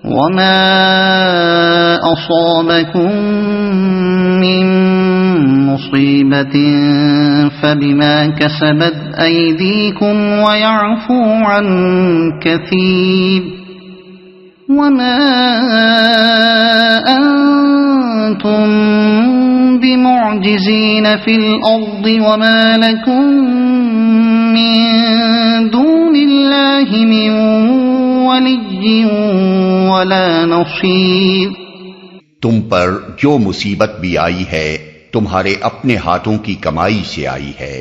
وما أصابكم من مصيبة فبما كسبت أيديكم ويعفو عن كثير وما أنتم بمعجزين في الأرض وما لكم من دون الله من ولي ولا نصير. تم پر جو مصیبت بھی آئی ہے تمہارے اپنے ہاتھوں کی کمائی سے آئی ہے،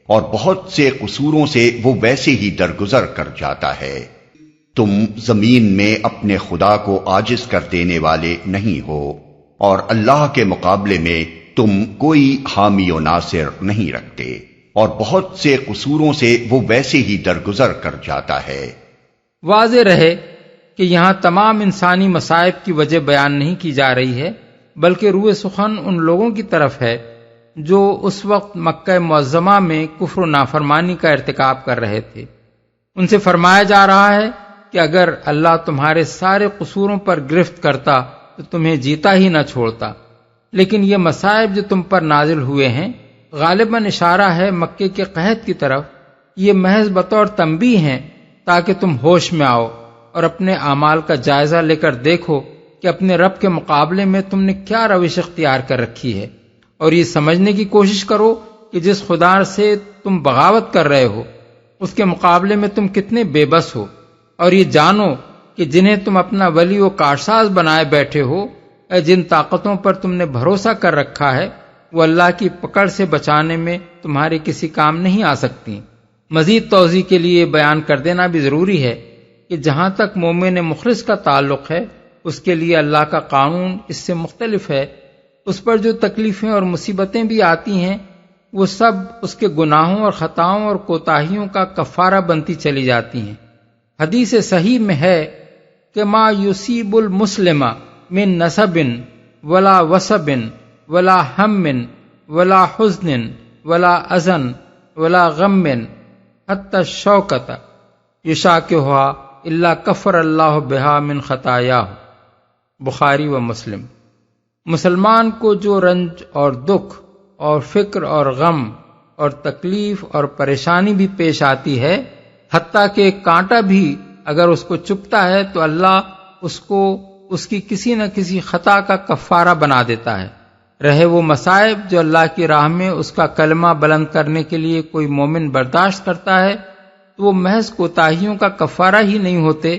اور بہت سے قصوروں سے وہ ویسے ہی درگزر کر جاتا ہے. تم زمین میں اپنے خدا کو عاجز کر دینے والے نہیں ہو، اور اللہ کے مقابلے میں تم کوئی حامی و ناصر نہیں رکھتے، اور بہت سے قصوروں سے وہ ویسے ہی درگزر کر جاتا ہے. واضح رہے کہ یہاں تمام انسانی مصائب کی وجہ بیان نہیں کی جا رہی ہے، بلکہ روح سخن ان لوگوں کی طرف ہے جو اس وقت مکہ معظمہ میں کفر و نافرمانی کا ارتکاب کر رہے تھے. ان سے فرمایا جا رہا ہے کہ اگر اللہ تمہارے سارے قصوروں پر گرفت کرتا تو تمہیں جیتا ہی نہ چھوڑتا، لیکن یہ مصائب جو تم پر نازل ہوئے ہیں غالباً اشارہ ہے مکے کے قحط کی طرف. یہ محض بطور تنبیہ ہیں تاکہ تم ہوش میں آؤ اور اپنے اعمال کا جائزہ لے کر دیکھو کہ اپنے رب کے مقابلے میں تم نے کیا روش اختیار کر رکھی ہے، اور یہ سمجھنے کی کوشش کرو کہ جس خدا سے تم بغاوت کر رہے ہو اس کے مقابلے میں تم کتنے بے بس ہو، اور یہ جانو کہ جنہیں تم اپنا ولی و کارساز بنائے بیٹھے ہو، جن طاقتوں پر تم نے بھروسہ کر رکھا ہے، وہ اللہ کی پکڑ سے بچانے میں تمہارے کسی کام نہیں آ سکتی. مزید توضیح کے لیے بیان کر دینا بھی ضروری ہے کہ جہاں تک مومن مخلص کا تعلق ہے اس کے لیے اللہ کا قانون اس سے مختلف ہے. اس پر جو تکلیفیں اور مصیبتیں بھی آتی ہیں وہ سب اس کے گناہوں اور خطاؤں اور کوتاہیوں کا کفارہ بنتی چلی جاتی ہیں. حدیث صحیح میں ہے کہ ما یصیب المسلم من نصب ولا وصب ولا ہم ولا حزن ولا اذن ولا غم حتی الشوکۃ یشاکھها الا کفر اللہ بہا من خطایاہ. بخاری و مسلم. مسلمان کو جو رنج اور دکھ اور فکر اور غم اور تکلیف اور پریشانی بھی پیش آتی ہے، حتیٰ کہ ایک کانٹا بھی اگر اس کو چبھتا ہے تو اللہ اس کو اس کی کسی نہ کسی خطا کا کفارہ بنا دیتا ہے. رہے وہ مصائب جو اللہ کی راہ میں اس کا کلمہ بلند کرنے کے لیے کوئی مومن برداشت کرتا ہے تو وہ محض کوتاہیوں کا کفارہ ہی نہیں ہوتے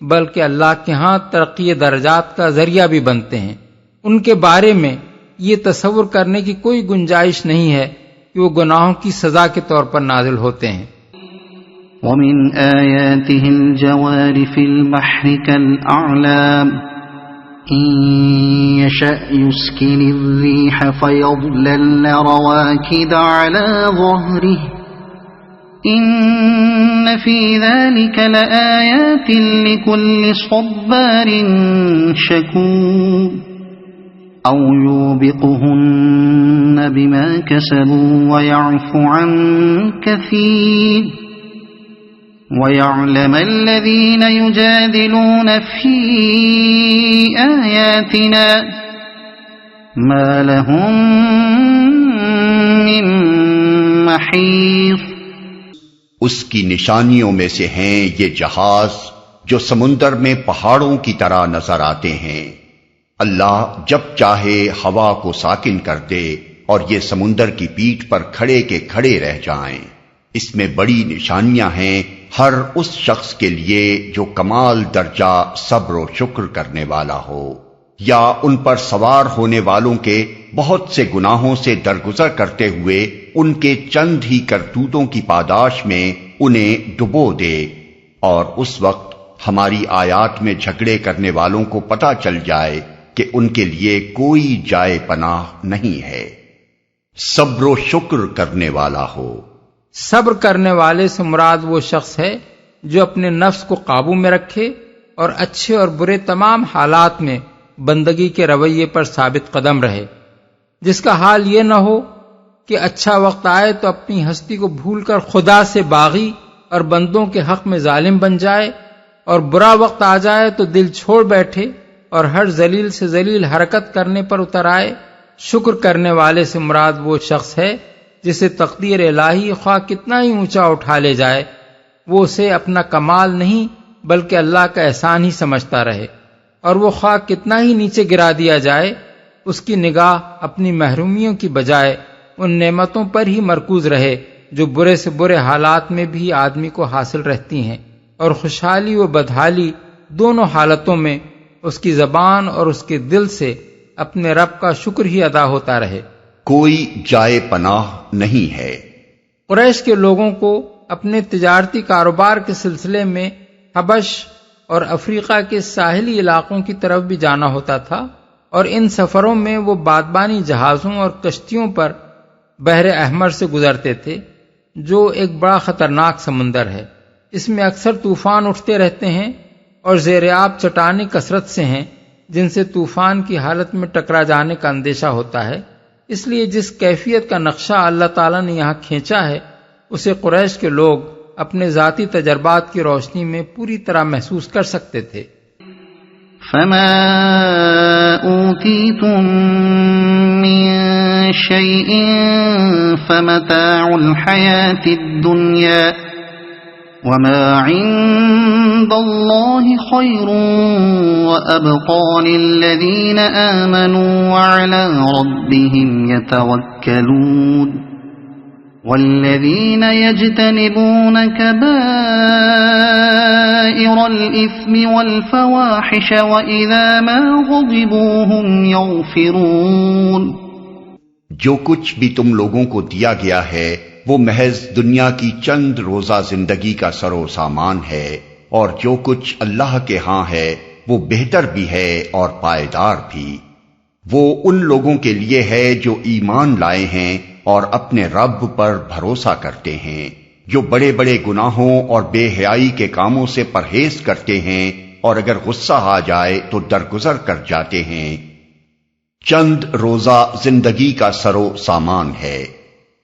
بلکہ اللہ کے ہاں ترقی درجات کا ذریعہ بھی بنتے ہیں. ان کے بارے میں یہ تصور کرنے کی کوئی گنجائش نہیں ہے کہ وہ گناہوں کی سزا کے طور پر نازل ہوتے ہیں. وَمِنْ آيَاتِهِ الْجَوَارِ فِي الْبَحْرِ كَالْأَعْلَامِ إِنْ يَشَأْ يُسْكِنِ الرِّيحَ فَيَظْلَلْنَ رَوَاكِدَ عَلَى ظَهْرِهِ إِنَّ فِي ذَلِكَ لَآيَاتٍ لِكُلِّ صَبَّارٍ شَكُورٍ أَوْ يُوبِقْهُنَّ بِمَا كَسَبُوا وَيَعْفُ عَنْ كَثِيرٍ وَيَعْلَمَ الَّذِينَ يُجَادِلُونَ فِي آيَاتِنَا مَا لَهُم مِّن مَّحِيصٍ. اس کی نشانیوں میں سے ہیں یہ جہاز جو سمندر میں پہاڑوں کی طرح نظر آتے ہیں. اللہ جب چاہے ہوا کو ساکن کر دے اور یہ سمندر کی پیٹھ پر کھڑے کے کھڑے رہ جائیں. اس میں بڑی نشانیاں ہیں ہر اس شخص کے لیے جو کمال درجہ صبر و شکر کرنے والا ہو، یا ان پر سوار ہونے والوں کے بہت سے گناہوں سے درگزر کرتے ہوئے ان کے چند ہی کرتوتوں کی پاداش میں انہیں ڈبو دے، اور اس وقت ہماری آیات میں جھگڑے کرنے والوں کو پتہ چل جائے کہ ان کے لیے کوئی جائے پناہ نہیں ہے. صبر و شکر کرنے والا ہو. صبر کرنے والے سے مراد وہ شخص ہے جو اپنے نفس کو قابو میں رکھے اور اچھے اور برے تمام حالات میں بندگی کے رویے پر ثابت قدم رہے، جس کا حال یہ نہ ہو کہ اچھا وقت آئے تو اپنی ہستی کو بھول کر خدا سے باغی اور بندوں کے حق میں ظالم بن جائے، اور برا وقت آ جائے تو دل چھوڑ بیٹھے اور ہر ذلیل سے ذلیل حرکت کرنے پر اتر آئے۔ شکر کرنے والے سے مراد وہ شخص ہے جسے تقدیر الہی خواہ کتنا ہی اونچا اٹھا لے جائے، وہ اسے اپنا کمال نہیں بلکہ اللہ کا احسان ہی سمجھتا رہے، اور وہ خواہ کتنا ہی نیچے گرا دیا جائے، اس کی نگاہ اپنی محرومیوں کی بجائے ان نعمتوں پر ہی مرکوز رہے جو برے سے برے حالات میں بھی آدمی کو حاصل رہتی ہیں، اور خوشحالی و بدحالی دونوں حالتوں میں اس کی زبان اور اس کے دل سے اپنے رب کا شکر ہی ادا ہوتا رہے۔ کوئی جائے پناہ نہیں ہے۔ قریش کے لوگوں کو اپنے تجارتی کاروبار کے سلسلے میں حبش اور افریقہ کے ساحلی علاقوں کی طرف بھی جانا ہوتا تھا، اور ان سفروں میں وہ بادبانی جہازوں اور کشتیوں پر بحر احمر سے گزرتے تھے، جو ایک بڑا خطرناک سمندر ہے۔ اس میں اکثر طوفان اٹھتے رہتے ہیں اور زیر آب چٹانیں کثرت سے ہیں جن سے طوفان کی حالت میں ٹکرا جانے کا اندیشہ ہوتا ہے۔ اس لیے جس کیفیت کا نقشہ اللہ تعالیٰ نے یہاں کھینچا ہے اسے قریش کے لوگ اپنے ذاتی تجربات کی روشنی میں پوری طرح محسوس کر سکتے تھے۔ فما اوتیتم من شیء فمتاع الحیاة الدنیا وما عند اللہ خیر وابقى للذین آمنوا وعلى ربهم يتوکلون والذین یجتنبون کبائر الإثم والفواحش وإذا ما غضبوا هم یغفرون۔ جو کچھ بھی تم لوگوں کو دیا گیا ہے وہ محض دنیا کی چند روزہ زندگی کا سر و سامان ہے، اور جو کچھ اللہ کے ہاں ہے وہ بہتر بھی ہے اور پائیدار بھی۔ وہ ان لوگوں کے لیے ہے جو ایمان لائے ہیں اور اپنے رب پر بھروسہ کرتے ہیں، جو بڑے بڑے گناہوں اور بے حیائی کے کاموں سے پرہیز کرتے ہیں، اور اگر غصہ آ جائے تو درگزر کر جاتے ہیں۔ چند روزہ زندگی کا سر و سامان ہے،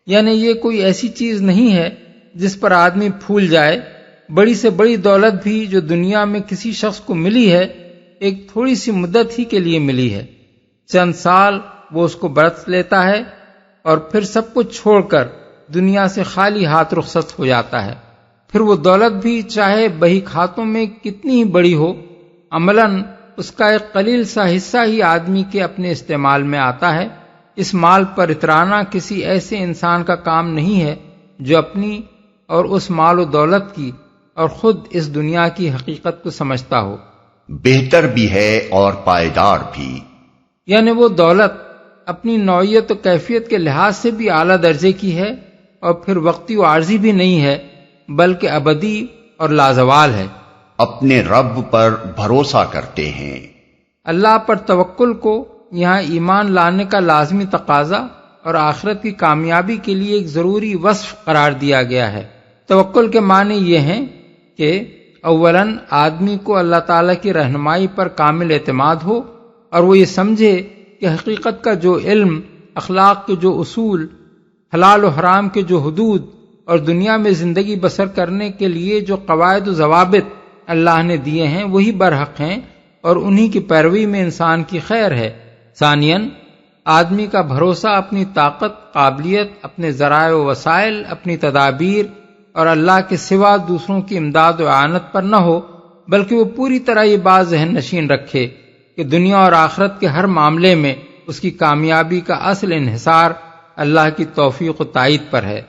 یعنی یہ کوئی ایسی چیز نہیں ہے جس پر آدمی پھول جائے۔ بڑی سے بڑی دولت بھی جو دنیا میں کسی شخص کو ملی ہے ایک تھوڑی سی مدت ہی کے لیے ملی ہے، چند سال وہ اس کو برت لیتا ہے اور پھر سب کچھ چھوڑ کر دنیا سے خالی ہاتھ رخصت ہو جاتا ہے۔ پھر وہ دولت بھی چاہے بہی کھاتوں میں کتنی ہی بڑی ہو، عملاً اس کا ایک قلیل سا حصہ ہی آدمی کے اپنے استعمال میں آتا ہے۔ اس مال پر اترانا کسی ایسے انسان کا کام نہیں ہے جو اپنی اور اس مال و دولت کی اور خود اس دنیا کی حقیقت کو سمجھتا ہو۔ بہتر بھی ہے اور پائیدار بھی، یعنی وہ دولت اپنی نوعیت و کیفیت کے لحاظ سے بھی اعلیٰ درجے کی ہے، اور پھر وقتی و عارضی بھی نہیں ہے بلکہ ابدی اور لازوال ہے۔ اپنے رب پر بھروسہ کرتے ہیں۔ اللہ پر توکل کو یہاں ایمان لانے کا لازمی تقاضا اور آخرت کی کامیابی کے لیے ایک ضروری وصف قرار دیا گیا ہے۔ توکل کے معنی یہ ہیں کہ اولاً آدمی کو اللہ تعالیٰ کی رہنمائی پر کامل اعتماد ہو، اور وہ یہ سمجھے کہ حقیقت کا جو علم، اخلاق کے جو اصول، حلال و حرام کے جو حدود، اور دنیا میں زندگی بسر کرنے کے لیے جو قواعد و ضوابط اللہ نے دیے ہیں وہی برحق ہیں، اور انہی کی پیروی میں انسان کی خیر ہے۔ ثانیاً آدمی کا بھروسہ اپنی طاقت، قابلیت، اپنے ذرائع و وسائل، اپنی تدابیر اور اللہ کے سوا دوسروں کی امداد و اعانت پر نہ ہو، بلکہ وہ پوری طرح یہ بات ذہن نشین رکھے کہ دنیا اور آخرت کے ہر معاملے میں اس کی کامیابی کا اصل انحصار اللہ کی توفیق و تائید پر ہے،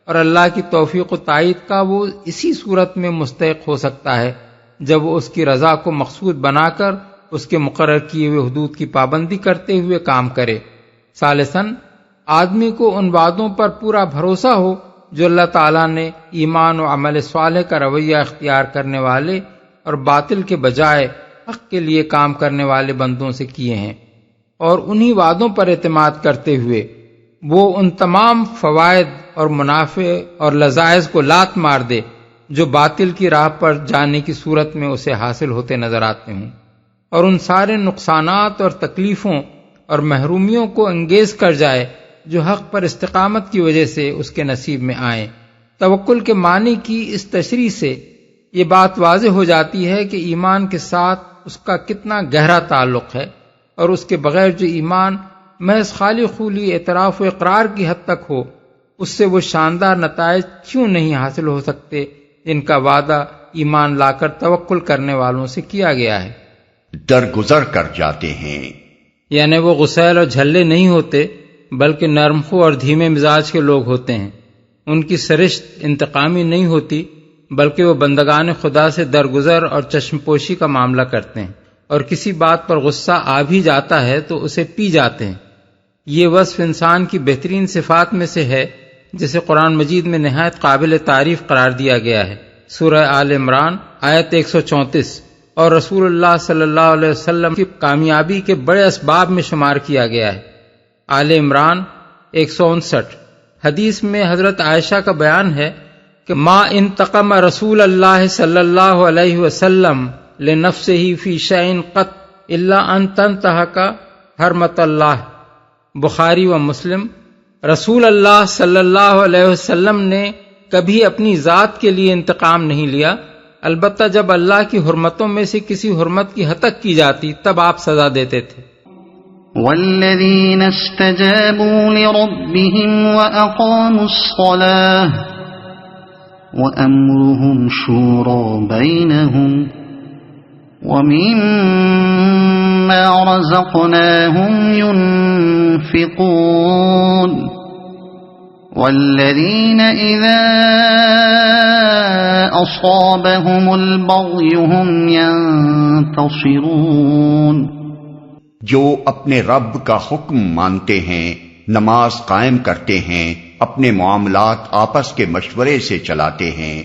اور اللہ کی توفیق و تائید کا وہ اسی صورت میں مستحق ہو سکتا ہے جب وہ اس کی رضا کو مقصود بنا کر اس کے مقرر کیے ہوئے حدود کی پابندی کرتے ہوئے کام کرے۔ ثالثاً آدمی کو ان وعدوں پر پورا بھروسہ ہو جو اللہ تعالیٰ نے ایمان و عمل صالح کا رویہ اختیار کرنے والے اور باطل کے بجائے حق کے لیے کام کرنے والے بندوں سے کیے ہیں، اور انہی وعدوں پر اعتماد کرتے ہوئے وہ ان تمام فوائد اور منافع اور لذائذ کو لات مار دے جو باطل کی راہ پر جانے کی صورت میں اسے حاصل ہوتے نظر آتے ہوں، اور ان سارے نقصانات اور تکلیفوں اور محرومیوں کو انگیز کر جائے جو حق پر استقامت کی وجہ سے اس کے نصیب میں آئیں۔ توکل کے معنی کی اس تشریح سے یہ بات واضح ہو جاتی ہے کہ ایمان کے ساتھ اس کا کتنا گہرا تعلق ہے، اور اس کے بغیر جو ایمان محض خالی خولی اعتراف و اقرار کی حد تک ہو، اس سے وہ شاندار نتائج کیوں نہیں حاصل ہو سکتے جن کا وعدہ ایمان لا کر توکل کرنے والوں سے کیا گیا ہے۔ درگزر کر جاتے ہیں، یعنی وہ غسیل اور جھلے نہیں ہوتے بلکہ نرمخو اور دھیمے مزاج کے لوگ ہوتے ہیں۔ ان کی سرشت انتقامی نہیں ہوتی بلکہ وہ بندگان خدا سے درگزر اور چشم پوشی کا معاملہ کرتے ہیں، اور کسی بات پر غصہ آ بھی جاتا ہے تو اسے پی جاتے ہیں۔ یہ وصف انسان کی بہترین صفات میں سے ہے جسے قرآن مجید میں نہایت قابل تعریف قرار دیا گیا ہے۔ سورہ آل عمران آیت 134، اور رسول اللہ صلی اللہ علیہ وسلم کی کامیابی کے بڑے اسباب میں شمار کیا گیا ہے۔ آل عمران 159۔ حدیث میں حضرت عائشہ کا بیان ہے کہ ما انتقم رسول اللہ صلی اللہ علیہ وسلم لنفسہ فی شیء قط الا ان تنتہک حرمت اللہ، بخاری و مسلم۔ رسول اللہ صلی اللہ علیہ وسلم نے کبھی اپنی ذات کے لیے انتقام نہیں لیا، البتہ جب اللہ کی حرمتوں میں سے کسی حرمت کی ہتک کی جاتی تب آپ سزا دیتے تھے۔ والذین استجابوا لربهم وأقاموا الصلاة وأمرهم شورى بينهم ومما رزقناهم ينفقون والذين إذا أصابهم البغي هم ينتصرون، جو اپنے رب کا حکم مانتے ہیں، نماز قائم کرتے ہیں، اپنے معاملات آپس کے مشورے سے چلاتے ہیں،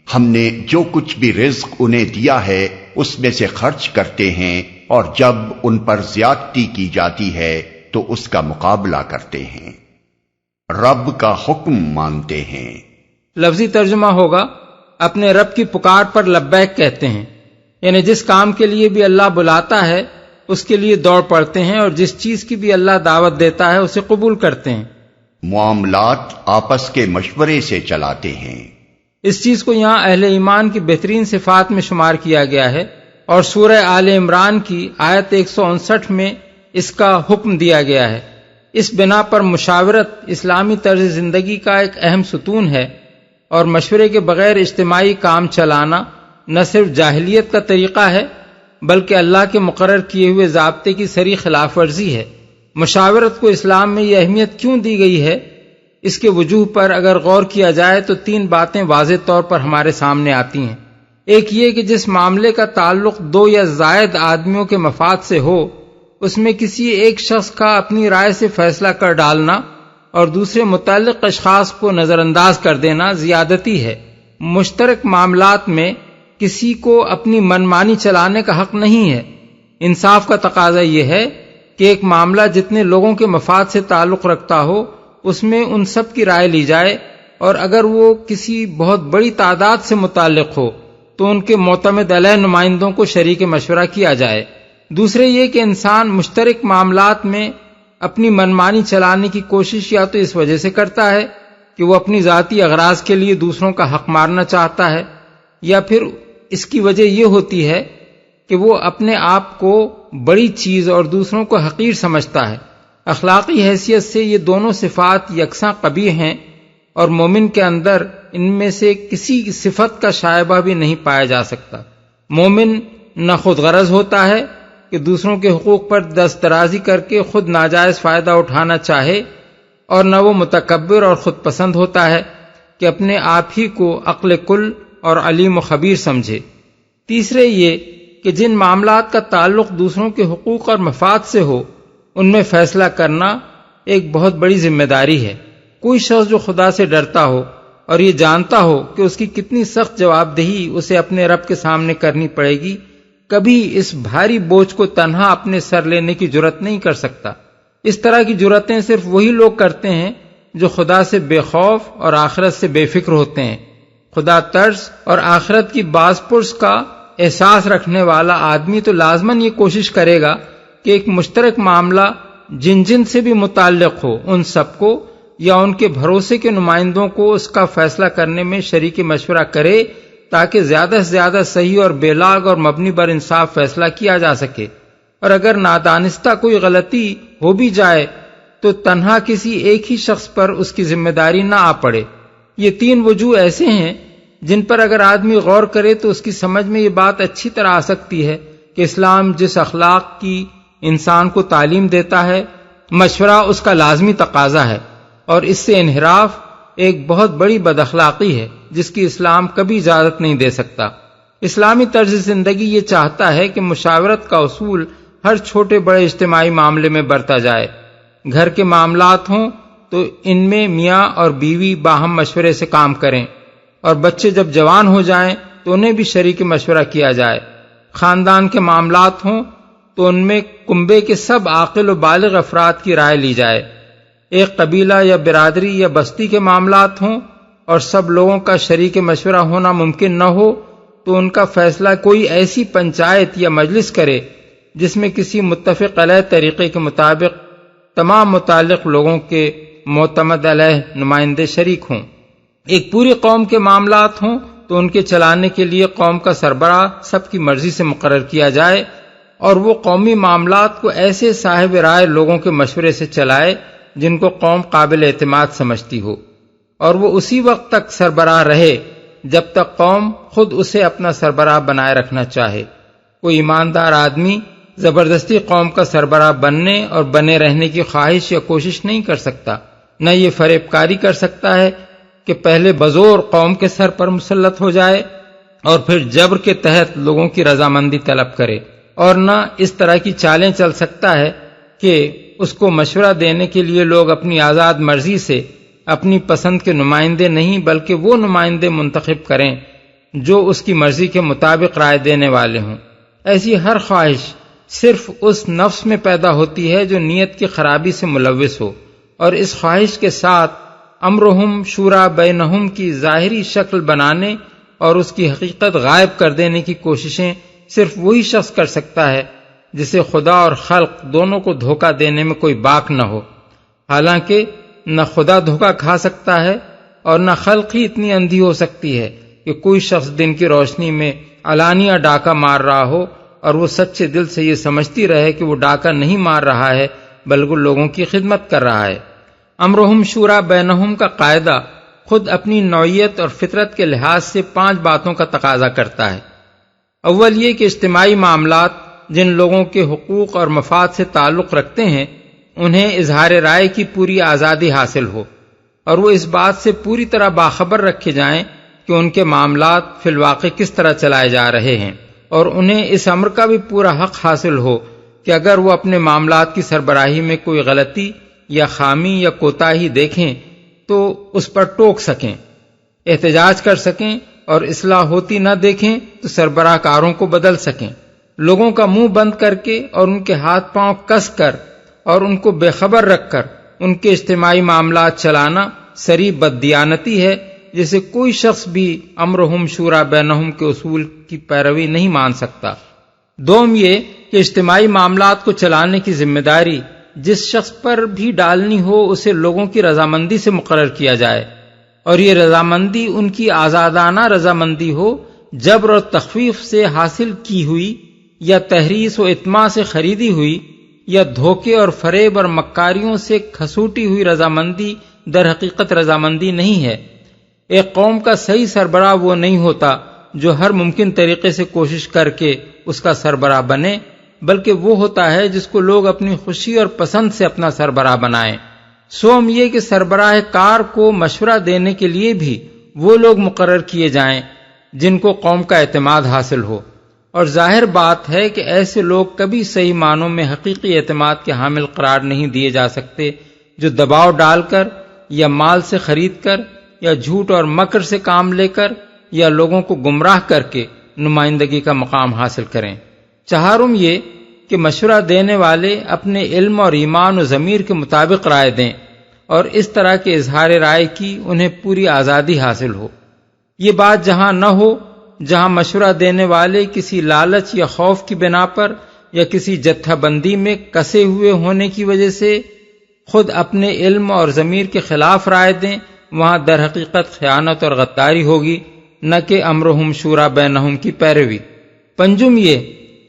ہم نے جو کچھ بھی رزق انہیں دیا ہے اس میں سے خرچ کرتے ہیں، اور جب ان پر زیادتی کی جاتی ہے تو اس کا مقابلہ کرتے ہیں، رب کا حکم مانتے ہیں۔ لفظی ترجمہ ہوگا اپنے رب کی پکار پر لبیک کہتے ہیں، یعنی جس کام کے لیے بھی اللہ بلاتا ہے اس کے لیے دوڑ پڑتے ہیں، اور جس چیز کی بھی اللہ دعوت دیتا ہے اسے قبول کرتے ہیں۔ معاملات آپس کے مشورے سے چلاتے ہیں۔ اس چیز کو یہاں اہل ایمان کی بہترین صفات میں شمار کیا گیا ہے، اور سورہ آل عمران کی آیت 159 میں اس کا حکم دیا گیا ہے۔ اس بنا پر مشاورت اسلامی طرز زندگی کا ایک اہم ستون ہے، اور مشورے کے بغیر اجتماعی کام چلانا نہ صرف جاہلیت کا طریقہ ہے بلکہ اللہ کے مقرر کیے ہوئے ضابطے کی صریح خلاف ورزی ہے۔ مشاورت کو اسلام میں یہ اہمیت کیوں دی گئی ہے، اس کے وجوہ پر اگر غور کیا جائے تو 3 باتیں واضح طور پر ہمارے سامنے آتی ہیں۔ ایک یہ کہ جس معاملے کا تعلق 2 یا زائد آدمیوں کے مفاد سے ہو، اس میں کسی ایک شخص کا اپنی رائے سے فیصلہ کر ڈالنا اور دوسرے متعلق اشخاص کو نظر انداز کر دینا زیادتی ہے۔ مشترک معاملات میں کسی کو اپنی منمانی چلانے کا حق نہیں ہے۔ انصاف کا تقاضا یہ ہے کہ ایک معاملہ جتنے لوگوں کے مفاد سے تعلق رکھتا ہو اس میں ان سب کی رائے لی جائے، اور اگر وہ کسی بہت بڑی تعداد سے متعلق ہو تو ان کے معتمد علیہ نمائندوں کو شریک مشورہ کیا جائے۔ دوسرے یہ کہ انسان مشترک معاملات میں اپنی منمانی چلانے کی کوشش یا تو اس وجہ سے کرتا ہے کہ وہ اپنی ذاتی اغراض کے لیے دوسروں کا حق مارنا چاہتا ہے، یا پھر اس کی وجہ یہ ہوتی ہے کہ وہ اپنے آپ کو بڑی چیز اور دوسروں کو حقیر سمجھتا ہے۔ اخلاقی حیثیت سے یہ دونوں صفات یکساں قبیح ہیں، اور مومن کے اندر ان میں سے کسی صفت کا شائبہ بھی نہیں پایا جا سکتا۔ مومن نہ خود غرض ہوتا ہے کہ دوسروں کے حقوق پر دست درازی کر کے خود ناجائز فائدہ اٹھانا چاہے، اور نہ وہ متکبر اور خود پسند ہوتا ہے کہ اپنے آپ ہی کو عقل کل اور علیم و خبیر سمجھے۔ تیسرے یہ کہ جن معاملات کا تعلق دوسروں کے حقوق اور مفاد سے ہو ان میں فیصلہ کرنا ایک بہت بڑی ذمہ داری ہے۔ کوئی شخص جو خدا سے ڈرتا ہو اور یہ جانتا ہو کہ اس کی کتنی سخت جواب دہی اسے اپنے رب کے سامنے کرنی پڑے گی، کبھی اس بھاری بوجھ کو تنہا اپنے سر لینے کی جرت نہیں کر سکتا۔ اس طرح کی جرتیں صرف وہی لوگ کرتے ہیں جو خدا سے بے خوف اور آخرت سے بے فکر ہوتے ہیں۔ خدا ترس اور آخرت کی باز پرس کا احساس رکھنے والا آدمی تو لازماً یہ کوشش کرے گا کہ ایک مشترک معاملہ جن سے بھی متعلق ہو ان سب کو یا ان کے بھروسے کے نمائندوں کو اس کا فیصلہ کرنے میں شریک مشورہ کرے تاکہ زیادہ سے زیادہ صحیح اور بے لاگ اور مبنی بر انصاف فیصلہ کیا جا سکے، اور اگر نادانستہ کوئی غلطی ہو بھی جائے تو تنہا کسی ایک ہی شخص پر اس کی ذمہ داری نہ آ پڑے۔ یہ 3 وجوہ ایسے ہیں جن پر اگر آدمی غور کرے تو اس کی سمجھ میں یہ بات اچھی طرح آ سکتی ہے کہ اسلام جس اخلاق کی انسان کو تعلیم دیتا ہے، مشورہ اس کا لازمی تقاضا ہے، اور اس سے انحراف ایک بہت بڑی بد اخلاقی ہے جس کی اسلام کبھی اجازت نہیں دے سکتا۔ اسلامی طرز زندگی یہ چاہتا ہے کہ مشاورت کا اصول ہر چھوٹے بڑے اجتماعی معاملے میں برتا جائے۔ گھر کے معاملات ہوں تو ان میں میاں اور بیوی باہم مشورے سے کام کریں، اور بچے جب جوان ہو جائیں تو انہیں بھی شریک مشورہ کیا جائے۔ خاندان کے معاملات ہوں تو ان میں کنبے کے سب عاقل و بالغ افراد کی رائے لی جائے۔ ایک قبیلہ یا برادری یا بستی کے معاملات ہوں اور سب لوگوں کا شریک مشورہ ہونا ممکن نہ ہو تو ان کا فیصلہ کوئی ایسی پنچایت یا مجلس کرے جس میں کسی متفق علیہ طریقے کے مطابق تمام متعلق لوگوں کے معتمد علیہ نمائندے شریک ہوں۔ ایک پوری قوم کے معاملات ہوں تو ان کے چلانے کے لیے قوم کا سربراہ سب کی مرضی سے مقرر کیا جائے، اور وہ قومی معاملات کو ایسے صاحب رائے لوگوں کے مشورے سے چلائے جن کو قوم قابل اعتماد سمجھتی ہو، اور وہ اسی وقت تک سربراہ رہے جب تک قوم خود اسے اپنا سربراہ بنائے رکھنا چاہے۔ کوئی ایماندار آدمی زبردستی قوم کا سربراہ بننے اور بنے رہنے کی خواہش یا کوشش نہیں کر سکتا، نہ یہ فریب کاری کر سکتا ہے کہ پہلے بزور قوم کے سر پر مسلط ہو جائے اور پھر جبر کے تحت لوگوں کی رضامندی طلب کرے، اور نہ اس طرح کی چالیں چل سکتا ہے کہ اس کو مشورہ دینے کے لیے لوگ اپنی آزاد مرضی سے اپنی پسند کے نمائندے نہیں بلکہ وہ نمائندے منتخب کریں جو اس کی مرضی کے مطابق رائے دینے والے ہوں۔ ایسی ہر خواہش صرف اس نفس میں پیدا ہوتی ہے جو نیت کی خرابی سے ملوث ہو، اور اس خواہش کے ساتھ امرہم شورا بینہم کی ظاہری شکل بنانے اور اس کی حقیقت غائب کر دینے کی کوششیں صرف وہی شخص کر سکتا ہے جسے خدا اور خلق دونوں کو دھوکہ دینے میں کوئی باک نہ ہو۔ حالانکہ نہ خدا دھوکہ کھا سکتا ہے اور نہ خلق ہی اتنی اندھی ہو سکتی ہے کہ کوئی شخص دن کی روشنی میں علانیہ ڈاکہ مار رہا ہو اور وہ سچے دل سے یہ سمجھتی رہے کہ وہ ڈاکہ نہیں مار رہا ہے بلکہ لوگوں کی خدمت کر رہا ہے۔ امرہم شورا بینہم کا قاعدہ خود اپنی نوعیت اور فطرت کے لحاظ سے 5 باتوں کا تقاضا کرتا ہے۔ اول یہ کہ اجتماعی معاملات جن لوگوں کے حقوق اور مفاد سے تعلق رکھتے ہیں انہیں اظہار رائے کی پوری آزادی حاصل ہو، اور وہ اس بات سے پوری طرح باخبر رکھے جائیں کہ ان کے معاملات فی الواقع کس طرح چلائے جا رہے ہیں، اور انہیں اس امر کا بھی پورا حق حاصل ہو کہ اگر وہ اپنے معاملات کی سربراہی میں کوئی غلطی یا خامی یا کوتاہی دیکھیں تو اس پر ٹوک سکیں، احتجاج کر سکیں، اور اصلاح ہوتی نہ دیکھیں تو سربراہ کاروں کو بدل سکیں۔ لوگوں کا منہ بند کر کے اور ان کے ہاتھ پاؤں کس کر اور ان کو بے خبر رکھ کر ان کے اجتماعی معاملات چلانا سری بددیانتی ہے جسے کوئی شخص بھی امرہم شورا بینہم کے اصول کی پیروی نہیں مان سکتا۔ دوم یہ کہ اجتماعی معاملات کو چلانے کی ذمہ داری جس شخص پر بھی ڈالنی ہو اسے لوگوں کی رضامندی سے مقرر کیا جائے، اور یہ رضامندی ان کی آزادانہ رضامندی ہو، جبر اور تخفیف سے حاصل کی ہوئی یا تحریص و اطماع سے خریدی ہوئی یا دھوکے اور فریب اور مکاریوں سے کھسوٹی ہوئی رضامندی در حقیقت رضامندی نہیں ہے۔ ایک قوم کا صحیح سربراہ وہ نہیں ہوتا جو ہر ممکن طریقے سے کوشش کر کے اس کا سربراہ بنے، بلکہ وہ ہوتا ہے جس کو لوگ اپنی خوشی اور پسند سے اپنا سربراہ بنائیں۔ سوم یہ کہ سربراہ کار کو مشورہ دینے کے لیے بھی وہ لوگ مقرر کیے جائیں جن کو قوم کا اعتماد حاصل ہو، اور ظاہر بات ہے کہ ایسے لوگ کبھی صحیح معنوں میں حقیقی اعتماد کے حامل قرار نہیں دیے جا سکتے جو دباؤ ڈال کر یا مال سے خرید کر یا جھوٹ اور مکر سے کام لے کر یا لوگوں کو گمراہ کر کے نمائندگی کا مقام حاصل کریں۔ چہارم یہ کہ مشورہ دینے والے اپنے علم اور ایمان و ضمیر کے مطابق رائے دیں اور اس طرح کے اظہار رائے کی انہیں پوری آزادی حاصل ہو۔ یہ بات جہاں نہ ہو جہاں مشورہ دینے والے کسی لالچ یا خوف کی بنا پر یا کسی جتھہ بندی میں کسے ہوئے ہونے کی وجہ سے خود اپنے علم اور ضمیر کے خلاف رائے دیں، وہاں در حقیقت خیانت اور غداری ہوگی، نہ کہ امرہم شورا بینہم کی پیروی۔ پنجم یہ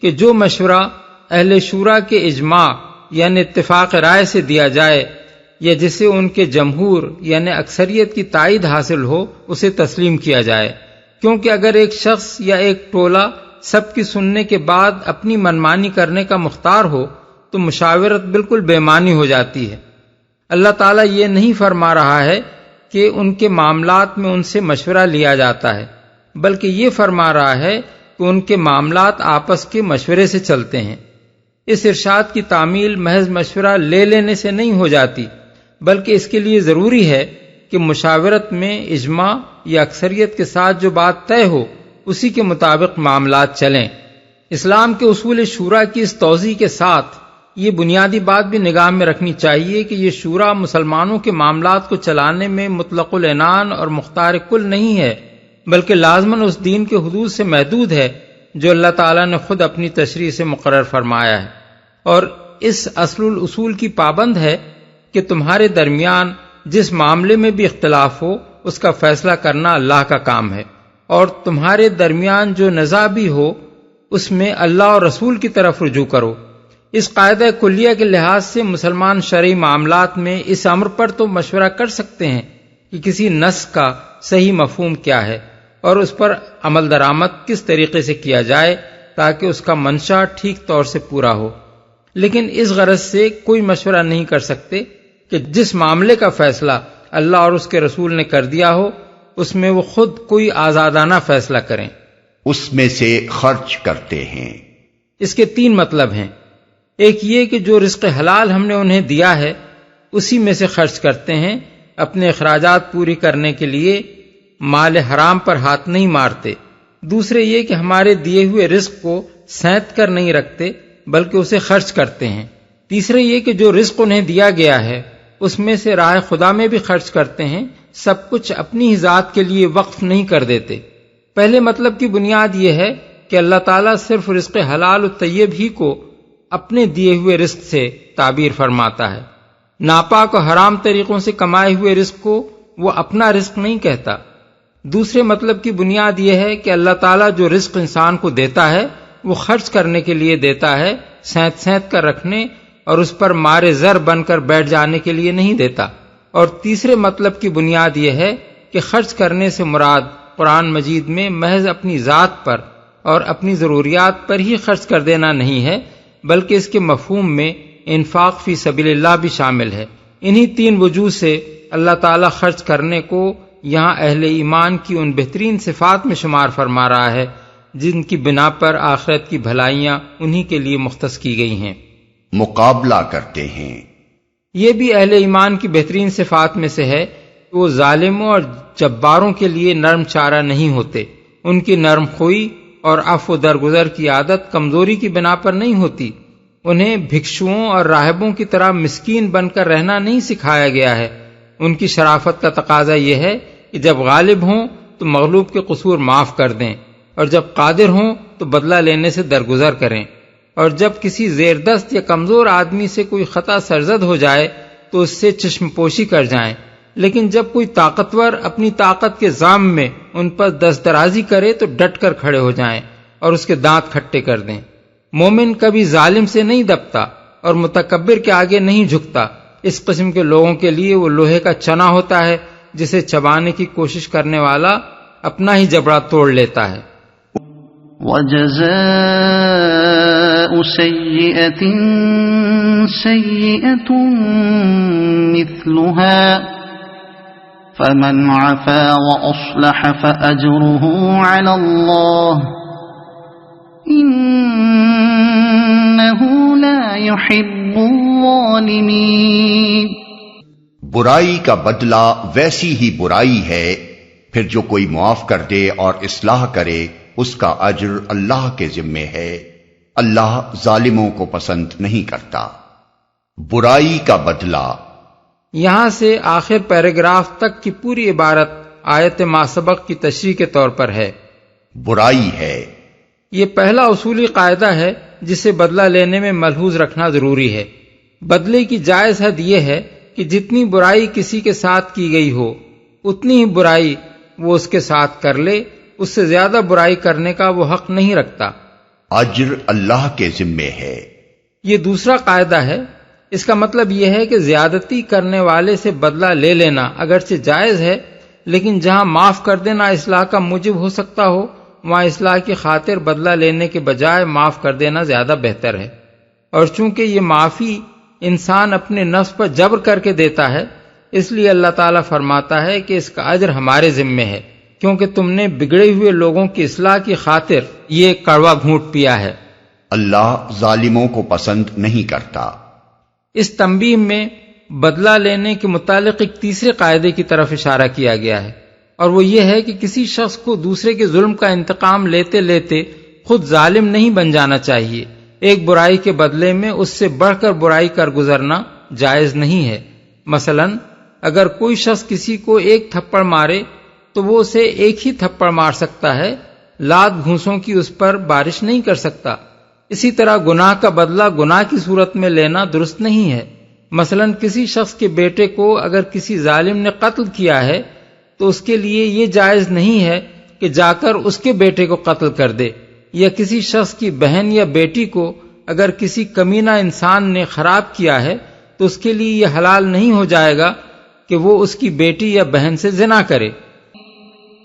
کہ جو مشورہ اہل شورا کے اجماع یعنی اتفاق رائے سے دیا جائے یا جسے ان کے جمہور یعنی اکثریت کی تائید حاصل ہو اسے تسلیم کیا جائے، کیونکہ اگر ایک شخص یا ایک ٹولہ سب کی سننے کے بعد اپنی منمانی کرنے کا مختار ہو تو مشاورت بالکل بے معنی ہو جاتی ہے۔ اللہ تعالیٰ یہ نہیں فرما رہا ہے کہ ان کے معاملات میں ان سے مشورہ لیا جاتا ہے، بلکہ یہ فرما رہا ہے کہ ان کے معاملات آپس کے مشورے سے چلتے ہیں۔ اس ارشاد کی تعمیل محض مشورہ لے لینے سے نہیں ہو جاتی، بلکہ اس کے لیے ضروری ہے کہ مشاورت میں اجماع یا اکثریت کے ساتھ جو بات طے ہو اسی کے مطابق معاملات چلیں۔ اسلام کے اصول شورا کی اس توضیح کے ساتھ یہ بنیادی بات بھی نگاہ میں رکھنی چاہیے کہ یہ شورا مسلمانوں کے معاملات کو چلانے میں مطلق العنان اور مختار کل نہیں ہے، بلکہ لازماً اس دین کے حدود سے محدود ہے جو اللہ تعالیٰ نے خود اپنی تشریع سے مقرر فرمایا ہے، اور اس اصل الاصول کی پابند ہے کہ تمہارے درمیان جس معاملے میں بھی اختلاف ہو اس کا فیصلہ کرنا اللہ کا کام ہے، اور تمہارے درمیان جو نزاع بھی ہو اس میں اللہ اور رسول کی طرف رجوع کرو۔ اس قاعدہ کلیہ کے لحاظ سے مسلمان شرعی معاملات میں اس امر پر تو مشورہ کر سکتے ہیں کہ کسی نص کا صحیح مفہوم کیا ہے اور اس پر عمل درآمد کس طریقے سے کیا جائے تاکہ اس کا منشا ٹھیک طور سے پورا ہو، لیکن اس غرض سے کوئی مشورہ نہیں کر سکتے کہ جس معاملے کا فیصلہ اللہ اور اس کے رسول نے کر دیا ہو اس میں وہ خود کوئی آزادانہ فیصلہ کریں۔ اس میں سے خرچ کرتے ہیں۔ اس کے 3 مطلب ہیں۔ ایک یہ کہ جو رزق حلال ہم نے انہیں دیا ہے اسی میں سے خرچ کرتے ہیں، اپنے اخراجات پوری کرنے کے لیے مال حرام پر ہاتھ نہیں مارتے۔ دوسرے یہ کہ ہمارے دیے ہوئے رزق کو سینت کر نہیں رکھتے بلکہ اسے خرچ کرتے ہیں۔ تیسرے یہ کہ جو رزق انہیں دیا گیا ہے اس میں سے راہ خدا میں بھی خرچ کرتے ہیں، سب کچھ اپنی ہی ذات کے لیے وقف نہیں کر دیتے۔ پہلے مطلب کی بنیاد یہ ہے کہ اللہ تعالیٰ صرف رزق حلال و طیب ہی کو اپنے دیے ہوئے رزق سے تعبیر فرماتا ہے، ناپاک و حرام طریقوں سے کمائے ہوئے رزق کو وہ اپنا رزق نہیں کہتا۔ دوسرے مطلب کی بنیاد یہ ہے کہ اللہ تعالیٰ جو رزق انسان کو دیتا ہے وہ خرچ کرنے کے لیے دیتا ہے، سینت سینت کر رکھنے اور اس پر مارے زر بن کر بیٹھ جانے کے لیے نہیں دیتا۔ اور تیسرے مطلب کی بنیاد یہ ہے کہ خرچ کرنے سے مراد قرآن مجید میں محض اپنی ذات پر اور اپنی ضروریات پر ہی خرچ کر دینا نہیں ہے، بلکہ اس کے مفہوم میں انفاق فی سبیل اللہ بھی شامل ہے۔ انہی 3 وجوہ سے اللہ تعالیٰ خرچ کرنے کو یہاں اہل ایمان کی ان بہترین صفات میں شمار فرما رہا ہے جن کی بنا پر آخرت کی بھلائیاں انہی کے لیے مختص کی گئی ہیں۔ مقابلہ کرتے ہیں۔ یہ بھی اہل ایمان کی بہترین صفات میں سے ہے کہ وہ ظالموں اور جباروں کے لیے نرم چارہ نہیں ہوتے۔ ان کی نرم خوئی اور عفو و درگزر کی عادت کمزوری کی بنا پر نہیں ہوتی۔ انہیں بھکشوؤں اور راہبوں کی طرح مسکین بن کر رہنا نہیں سکھایا گیا ہے۔ ان کی شرافت کا تقاضا یہ ہے کہ جب غالب ہوں تو مغلوب کے قصور معاف کر دیں، اور جب قادر ہوں تو بدلہ لینے سے درگزر کریں، اور جب کسی زیردست یا کمزور آدمی سے کوئی خطا سرزد ہو جائے تو اس سے چشم پوشی کر جائیں، لیکن جب کوئی طاقتور اپنی طاقت کے ضام میں ان پر دست درازی کرے تو ڈٹ کر کھڑے ہو جائیں اور اس کے دانت کھٹے کر دیں۔ مومن کبھی ظالم سے نہیں دبتا اور متکبر کے آگے نہیں جھکتا۔ اس قسم کے لوگوں کے لیے وہ لوہے کا چنا ہوتا ہے جسے چبانے کی کوشش کرنے والا اپنا ہی جبڑا توڑ لیتا ہے۔ وَجَزَاءُ سَيِّئَةٍ سَيِّئَةٌ مِثْلُهَا فَمَنْ عَفَا وَأَصْلَحَ فَأَجْرُهُ عَلَى اللَّهِ إِنَّهُ لَا يُحِبُّ الظَّالِمِينَ۔ برائی کا بدلہ ویسی ہی برائی ہے، پھر جو کوئی معاف کر دے اور اصلاح کرے اس کا اجر اللہ کے ذمے ہے۔ اللہ ظالموں کو پسند نہیں کرتا۔ برائی کا بدلہ، یہاں سے آخر پیراگراف تک کی پوری عبارت آیت ما سبق کی تشریح کے طور پر ہے۔ برائی ہے، یہ پہلا اصولی قاعدہ ہے جسے بدلہ لینے میں ملحوظ رکھنا ضروری ہے۔ بدلے کی جائز حد یہ ہے کہ جتنی برائی کسی کے ساتھ کی گئی ہو اتنی ہی برائی وہ اس کے ساتھ کر لے اس سے زیادہ برائی کرنے کا وہ حق نہیں رکھتا۔ اجر اللہ کے ذمے ہے۔ یہ دوسرا قاعدہ ہے۔ اس کا مطلب یہ ہے کہ زیادتی کرنے والے سے بدلہ لے لینا اگرچہ جائز ہے، لیکن جہاں معاف کر دینا اصلاح کا موجب ہو سکتا ہو، وہاں اصلاح کی خاطر بدلہ لینے کے بجائے معاف کر دینا زیادہ بہتر ہے۔ اور چونکہ یہ معافی انسان اپنے نفس پر جبر کر کے دیتا ہے، اس لیے اللہ تعالیٰ فرماتا ہے کہ اس کا اجر ہمارے ذمے ہے، کیونکہ تم نے بگڑے ہوئے لوگوں کی اصلاح کی خاطر یہ کڑوا گھونٹ پیا ہے۔ اللہ ظالموں کو پسند نہیں کرتا۔ اس تنبیہ میں بدلہ لینے کے متعلق ایک تیسرے قاعدے کی طرف اشارہ کیا گیا ہے، اور وہ یہ ہے کہ کسی شخص کو دوسرے کے ظلم کا انتقام لیتے لیتے خود ظالم نہیں بن جانا چاہیے۔ ایک برائی کے بدلے میں اس سے بڑھ کر برائی کر گزرنا جائز نہیں ہے۔ مثلا اگر کوئی شخص کسی کو ایک تھپڑ مارے تو وہ اسے ایک ہی تھپڑ مار سکتا ہے، لات گھونسوں کی اس پر بارش نہیں کر سکتا۔ اسی طرح گناہ کا بدلہ گناہ کی صورت میں لینا درست نہیں ہے۔ مثلا کسی شخص کے بیٹے کو اگر کسی ظالم نے قتل کیا ہے تو اس کے لیے یہ جائز نہیں ہے کہ جا کر اس کے بیٹے کو قتل کر دے، یا کسی شخص کی بہن یا بیٹی کو اگر کسی کمینہ انسان نے خراب کیا ہے تو اس کے لیے یہ حلال نہیں ہو جائے گا کہ وہ اس کی بیٹی یا بہن سے زنا کرے۔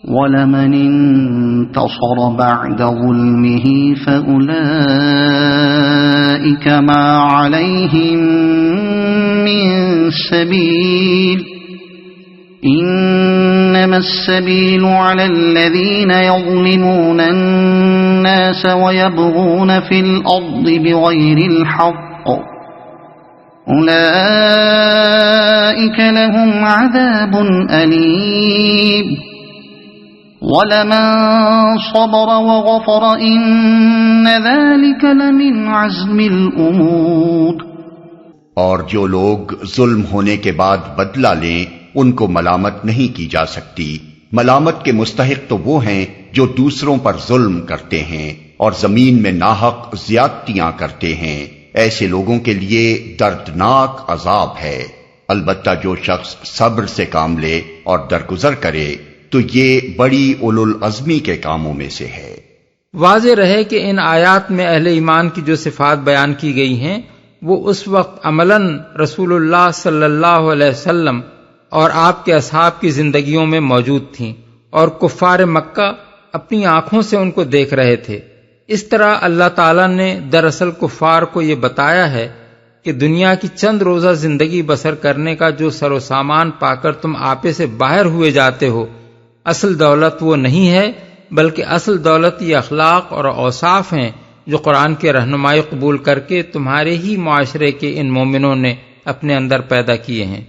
وَلَمَنِ انتصر بعد ظلمه فأولئك ما عليهم من سبيل إنما السبيل على الذين يظلمون الناس ويبغون في الأرض بغير الحق أولئك لهم عذاب أليم وَلَمَن صَبَرَ وَغَفَرَ إِنَّ ذَلِكَ لَمِنْ عَزْمِ الْأُمُورِ۔ اور جو لوگ ظلم ہونے کے بعد بدلہ لیں ان کو ملامت نہیں کی جا سکتی۔ ملامت کے مستحق تو وہ ہیں جو دوسروں پر ظلم کرتے ہیں اور زمین میں ناحق زیادتیاں کرتے ہیں، ایسے لوگوں کے لیے دردناک عذاب ہے۔ البتہ جو شخص صبر سے کام لے اور درگزر کرے تو یہ بڑی اولو العزمی کے کاموں میں سے ہے۔ واضح رہے کہ ان آیات میں اہل ایمان کی جو صفات بیان کی گئی ہیں وہ اس وقت عملاً رسول اللہ صلی اللہ علیہ وسلم اور آپ کے اصحاب کی زندگیوں میں موجود تھیں، اور کفار مکہ اپنی آنکھوں سے ان کو دیکھ رہے تھے۔ اس طرح اللہ تعالیٰ نے دراصل کفار کو یہ بتایا ہے کہ دنیا کی چند روزہ زندگی بسر کرنے کا جو سر و سامان پا کر تم آپے سے باہر ہوئے جاتے ہو، اصل دولت وہ نہیں ہے، بلکہ اصل دولت یہ اخلاق اور اوصاف ہیں جو قرآن کے رہنمائی قبول کر کے تمہارے ہی معاشرے کے ان مومنوں نے اپنے اندر پیدا کیے ہیں۔